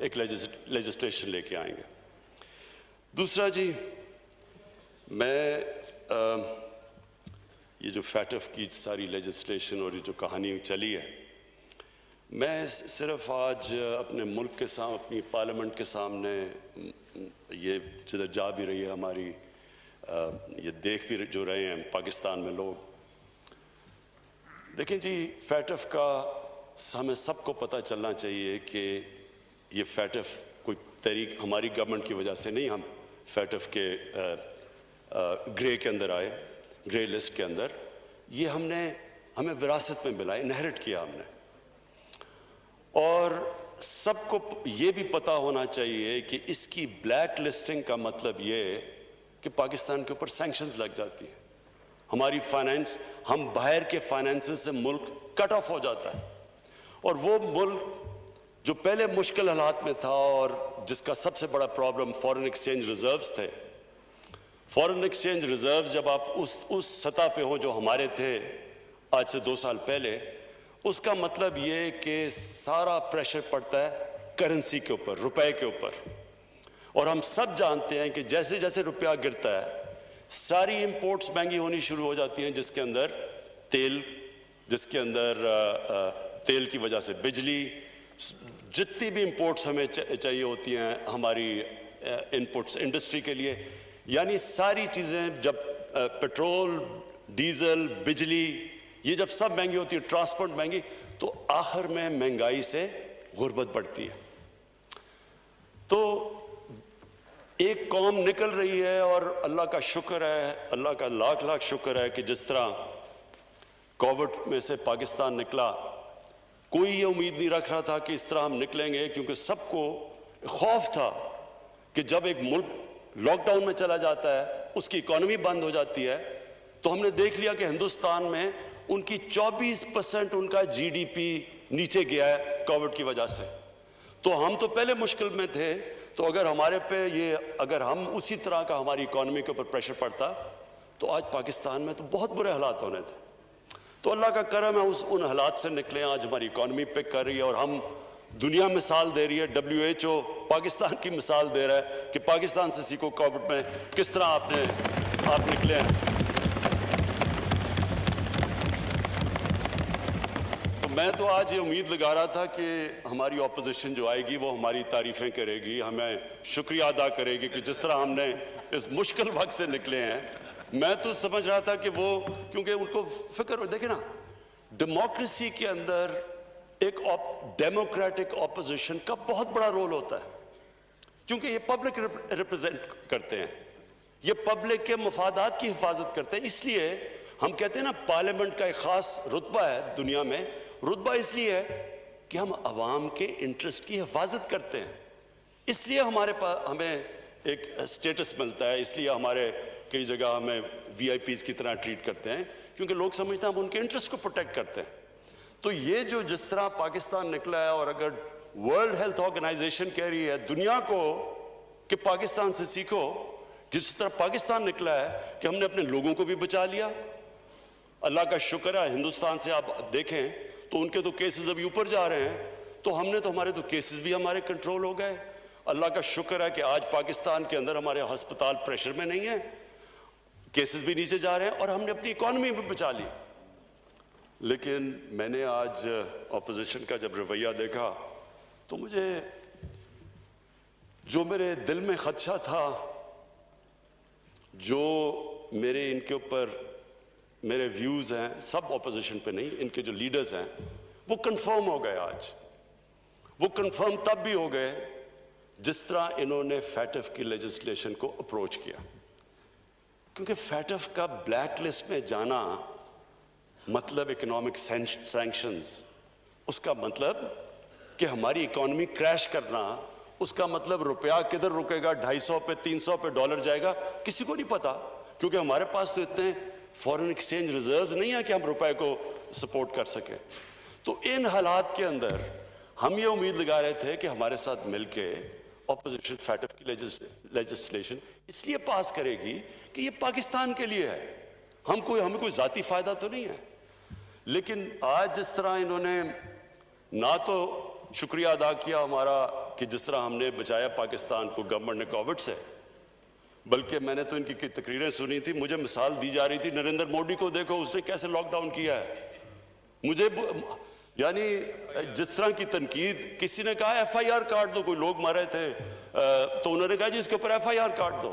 एक लेजिस्लेशन लेके आएंगे। दूसरा जी, मैं ये जो फैटफ की सारी लेजिस्लेशन और ये जो कहानी चली है, मैं सिर्फ आज अपने मुल्क के सामने, अपनी पार्लियामेंट के सामने, ये जिधर जा भी रही है हमारी, ये देख भी जो रहे हैं पाकिस्तान में लोग, देखें जी, फैटफ का हमें सबको पता चलना चाहिए कि ये फैटफ कोई तहरीक हमारी गवर्नमेंट की वजह से नहीं, हम फैटफ के ग्रे के अंदर आए, ग्रे लिस्ट के अंदर, ये हमें विरासत में मिला, इनहेरिट किया हमने। और सबको ये भी पता होना चाहिए कि इसकी ब्लैक लिस्टिंग का मतलब ये कि पाकिस्तान के ऊपर सैंक्शंस लग जाती है, हमारी फाइनेंस, हम बाहर के फाइनेंसेस से मुल्क कट ऑफ हो जाता है। और वो मुल्क जो पहले मुश्किल हालात में था और जिसका सबसे बड़ा प्रॉब्लम फॉरेन एक्सचेंज रिजर्व्स थे, फॉरेन एक्सचेंज रिजर्व्स जब आप उस सतह पे हो जो हमारे थे आज से 2 साल पहले, उसका मतलब ये कि सारा प्रेशर पड़ता है करेंसी के ऊपर, रुपए के ऊपर। और हम सब जानते हैं कि जैसे जैसे रुपया गिरता है, सारी इंपोर्ट्स महंगी होनी शुरू हो जाती हैं, जिसके अंदर तेल, जिसके अंदर तेल की वजह से बिजली, जितनी भी इंपोर्ट्स हमें चाहिए होती हैं हमारी इनपुट्स इंडस्ट्री के लिए, यानी सारी चीज़ें, जब पेट्रोल, डीजल, बिजली, ये जब सब महंगी होती है, ट्रांसपोर्ट महंगी, तो आखिर में महंगाई से गुर्बत बढ़ती है। तो एक कौम निकल रही है, और अल्लाह का शुक्र है, अल्लाह का लाख लाख शुक्र है कि जिस तरह कोविड में से पाकिस्तान निकला, कोई ये उम्मीद नहीं रख रहा था कि इस तरह हम निकलेंगे, क्योंकि सबको खौफ था कि जब एक मुल्क लॉकडाउन में चला जाता है, उसकी इकॉनमी बंद हो जाती है। तो हमने देख लिया कि हिंदुस्तान में उनकी 24% उनका जीडीपी नीचे गया है कोविड की वजह से। तो हम तो पहले मुश्किल में थे, तो अगर हमारे पे अगर हम उसी तरह का हमारी इकॉनमी के ऊपर प्रेशर पड़ता, तो आज पाकिस्तान में तो बहुत बुरे हालात होने थे। तो अल्लाह का करम है, उन हालात से निकले, आज हमारी इकॉनमी पिक कर रही है, और हम दुनिया मिसाल दे रही है, WHO पाकिस्तान की मिसाल दे रहा है कि पाकिस्तान से सीखो कोविड में किस तरह आप निकले हैं। तो मैं तो आज ये उम्मीद लगा रहा था कि हमारी ऑपोजिशन जो आएगी वो हमारी तारीफें करेगी, हमें शुक्रिया अदा करेगी कि जिस तरह हमने इस मुश्किल वक्त से निकले हैं। मैं तो समझ रहा था कि वो, क्योंकि उनको फिक्र हो, देखे ना, डेमोक्रेसी के अंदर एक डेमोक्रेटिक ऑपोजिशन का बहुत बड़ा रोल होता है, क्योंकि ये पब्लिक रिप्रेजेंट करते हैं, ये पब्लिक के मफादात की हिफाजत करते हैं। इसलिए हम कहते हैं ना, पार्लियामेंट का एक खास रुतबा है दुनिया में। रुतबा इसलिए है कि हम अवाम के इंटरेस्ट की हिफाजत करते हैं, इसलिए हमारे पास हमें एक स्टेटस मिलता है, इसलिए हमारे कई जगह हमें VIPs की तरह ट्रीट करते हैं, क्योंकि लोग समझते हैं हम उनके इंटरेस्ट को प्रोटेक्ट करते हैं। तो ये जो जिस तरह पाकिस्तान निकला है, और अगर वर्ल्ड हेल्थ ऑर्गेनाइजेशन कह रही है दुनिया को कि पाकिस्तान से सीखो, जिस तरह पाकिस्तान निकला है कि हमने अपने लोगों को भी बचा लिया। अल्लाह का शुक्र है, हिंदुस्तान से आप देखें तो उनके तो केसेस अभी ऊपर जा रहे हैं, तो हमने तो हमारे तो केसेस भी हमारे कंट्रोल हो गए। अल्लाह का शुक्र है कि आज पाकिस्तान के अंदर हमारे अस्पताल प्रेशर में नहीं है, केसेस भी नीचे जा रहे हैं, और हमने अपनी इकॉनमी भी बचा ली। लेकिन मैंने आज ऑपोजिशन का जब रवैया देखा, तो मुझे जो मेरे दिल में खदशा था, जो मेरे इनके ऊपर मेरे व्यूज़ हैं, सब ऑपोजिशन पे नहीं, इनके जो लीडर्स हैं, वो कंफर्म हो गए। आज वो कंफर्म तब भी हो गए जिस तरह इन्होंने फैटफ की लेजिस्लेशन को अप्रोच किया, क्योंकि फैटफ का ब्लैक लिस्ट में जाना मतलब इकोनॉमिक सैंक्शंस, उसका मतलब कि हमारी इकॉनमी क्रैश करना, उसका मतलब रुपया किधर रुकेगा, 250 पे 300 पे डॉलर जाएगा, किसी को नहीं पता, क्योंकि हमारे पास तो इतने फॉरेन एक्सचेंज रिजर्व नहीं है कि हम रुपए को सपोर्ट कर सकें। तो इन हालात के अंदर हम ये उम्मीद लगा रहे थे कि हमारे साथ मिलके ऑपोजिशन फैटफ की लेजिस्लेशन इसलिए पास करेगी कि ये पाकिस्तान के लिए है, हमें कोई जाती फायदा तो नहीं है। लेकिन आज जिस तरह इन्होंने ना तो शुक्रिया अदा किया हमारा कि जिस तरह हमने बचाया पाकिस्तान को गवर्नमेंट ने कोविड से, बल्कि मैंने तो इनकी तकरीरें सुनी थी, मुझे मिसाल दी जा रही थी नरेंद्र मोदी को देखो उसने कैसे लॉकडाउन किया है। मुझे यानी जिस तरह की तनकीद, किसी ने कहा FIR काट दो, कोई लोग मारे थे तो उन्होंने कहा जी इसके ऊपर FIR काट दो।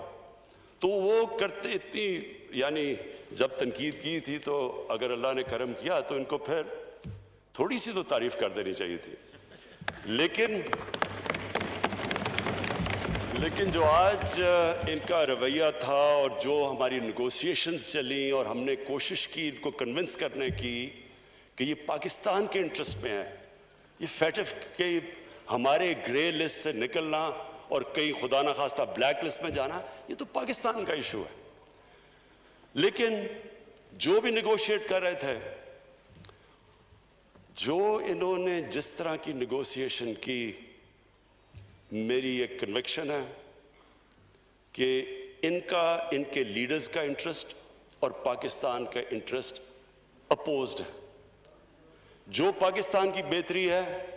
तो वो करते इतनी, यानी जब तनकीद की थी तो अगर अल्लाह ने करम किया तो इनको फिर थोड़ी सी तो तारीफ कर देनी चाहिए थी। लेकिन जो आज इनका रवैया था और जो हमारी नेगोशिएशंस चली और हमने कोशिश की इनको कन्विंस करने की कि ये पाकिस्तान के इंटरेस्ट में है, ये फैटफ के हमारे ग्रे लिस्ट से निकलना और कहीं खुदा ना खास्ता ब्लैक लिस्ट में जाना, ये तो पाकिस्तान का इशू है। लेकिन जो भी नेगोशिएट कर रहे थे, जो इन्होंने जिस तरह की नेगोशिएशन की, मेरी एक कन्विक्शन है कि इनके लीडर्स का इंटरेस्ट और पाकिस्तान का इंटरेस्ट अपोज्ड है। जो पाकिस्तान की बेहतरी है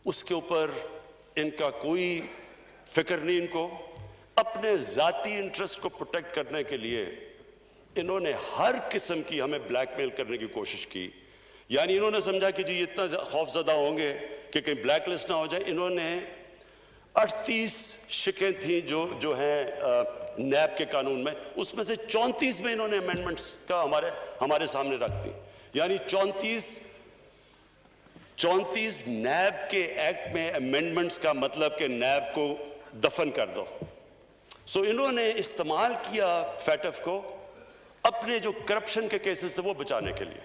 उसके ऊपर इनका कोई फिक्र नहीं। इनको अपने जाती इंटरेस्ट को प्रोटेक्ट करने के लिए इन्होंने हर किस्म की हमें ब्लैकमेल करने की कोशिश की। यानी इन्होंने समझा कि जी इतना खौफजदा होंगे कि कहीं ब्लैक लिस्ट ना हो जाए। इन्होंने 38 शिकें थी जो हैं नैब के कानून में, उसमें से 34 में इन्होंने अमेंडमेंट्स का हमारे सामने रख दी। यानी 34 नैब के एक्ट में अमेंडमेंट्स का मतलब कि नैब को दफन कर दो। सो इन्होंने इस्तेमाल किया फैटफ को अपने जो करप्शन के केसेस थे वो बचाने के लिए,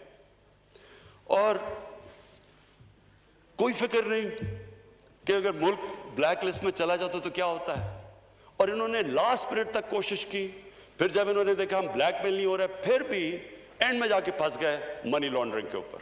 और कोई फिक्र नहीं कि अगर मुल्क ब्लैक लिस्ट में चला जाता तो क्या होता है। और इन्होंने लास्ट मिनट तक कोशिश की, फिर जब इन्होंने देखा हम ब्लैकमेल नहीं हो रहा, फिर भी एंड में जाके फंस गए मनी लॉन्ड्रिंग के ऊपर।